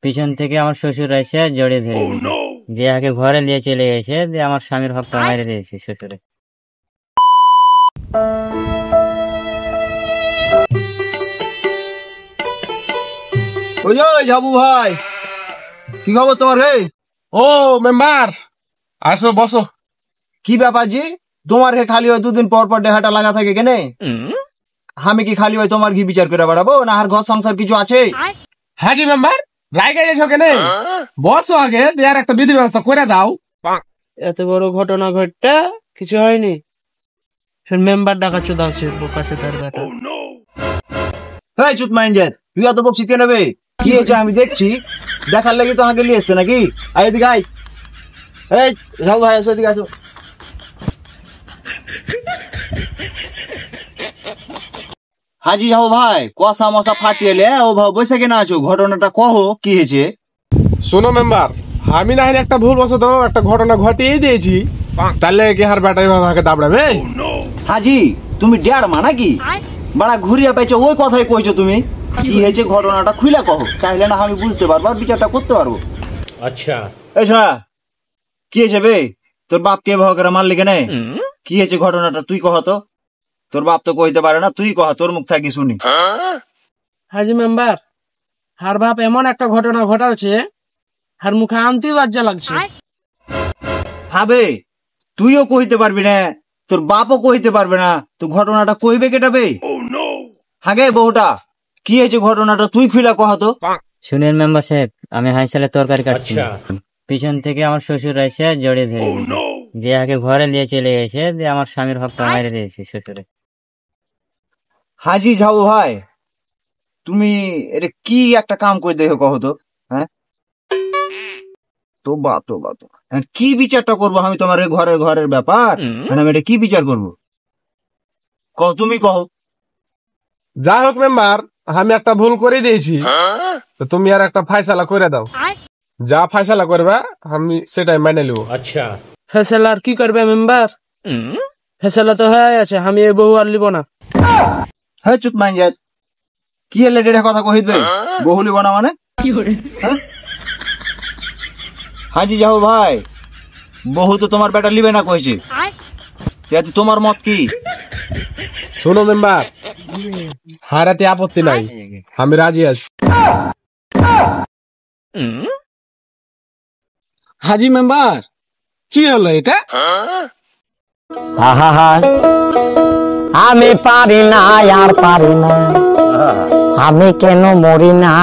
পিছন থেকে আমার শ্বশুর এসে জড়িয়ে ধরে দিয়েছে, যে আগে ঘরে নিয়ে চলে গেছে, যে আমার স্বামীর হকটা মেরে দিয়েছে শ্বশুরে। ঝাবু ভাই, কি খবর তোমার? হে ও মেম্বার, আসো বসো। কি ব্যাপার জি, তোমার হে খালি হয় দুদিন পর পর দেহাটা লাগা থাকে কেনে? আমি কি খালি হয় তোমার কি বিচার করে বেড়াবো, না আর ঘর সংসার কিছু আছে? হ্যাঁ জি মেম্বার, রাইগে গেছো কেনে? বসো আগে, দেয়ার একটা বিধি ব্যবস্থা করে দাও। এত বড় ঘটনা ঘটটা কিছু হয়নি, মেম্বার ডাকাচ্ছে দাও সে বোকাচ্ছে তার বেটা। এই চুত মাইন্ডের, তুই এত বকছিস কেন বে? কি হয়েছে আমি দেখছি, দেখার লাগি তো আমাকে নিয়ে এসছে নাকি? আয় এদিকে আয়। এই ঝাবু ভাই আসো, এদিকে আসো। হাজি যাও ভাই, কষা মশা ফাটিয়েলে ও ভাই বসে কেন আছো? ঘটনাটা কহো, কি হয়েছে? শোনো মেম্বার, আমি না একটা ভুল বসত একটা ঘটনা ঘটিয়ে দিয়েছি, তাহলে কি হার বেটাই আমাকে দাবড়াবে? হাজি তুমি ডেড় মা নাকি? বাড়া ঘুরিয়া পাইছো ওই কথাই কইছো তুমি। কি হয়েছে ঘটনাটা খুইলা কহো, তাহলে না আমি বুঝতে পারবো আর বিচারটা করতে পারবো। আচ্ছা এই শোনা, কি হয়েছে বে? তোর বাপকে এভাবে করে মারলি কেন? কি হয়েছে ঘটনাটা তুই কহ তো। তোর বাপ তো কইতে পারে না, তুই কহ, তোর মুখ থাকি শুনি। হাজি মেম্বার, হার বাপ এমন একটা ঘটনা ঘটাচ্ছে, হার মুখে আনতেই লজ্জা লাগছে। হবে তুইও কইতে পারবি না, তোর বাপও কইতে পারবে না, তো ঘটনাটা কইবে কেটাবে? হাগে বউটা, কি হয়েছে ঘটনাটা তুই খুইলা কহ তো। শুনেন মেম্বার সাহেব, আমি হাঁসালে তরকারি কাটছি, পিছন থেকে আমার শ্বশুর এসে জড়িয়ে ধরে দিয়েছে, যে আগে ঘরে নিয়ে চলে গেছে, যে আমার স্বামীর হকটা মেরে দিয়েছে শ্বশুরে। হাজি যাও ভাই, তুমি এটা কি একটা কাম করে দেখো কহ তো। হ্যাঁ তোবা তোবা তো, কি বিচারটা করবো আমি তোমার ঘরের ঘরের ব্যাপার, আমি এটা কি বিচার করবো কহ, তুমি কহ। যাই হোক মেম্বার, আমি একটা ভুল করে দিয়েছি, তো তুমি আর একটা ফায়সালা করে দাও। যা ফায়সালা করবে আমি সেটাই মেনে নেব। আচ্ছা ফেসলা আর কি করবে মেম্বার? ফেসলা তো হয়ে আছে, আমি এই বউ আর লিব না। হ্যাঁ চুপ মাইন যায়, কি এলে এটা কথা কহিবে? বহু লিব না মানে? হ্যাঁ? হাজি যাও ভাই, বহু তো তোমার বেটা লিবে না কইছে, তোমার মত কি? শোনো মেম্বার, হারাতে আপত্তি নাই, আমি রাজি আছি। হাজি মেম্বার, কি হলো এটা? আমি পারি না আর পারি না, আমি কেন মরি না।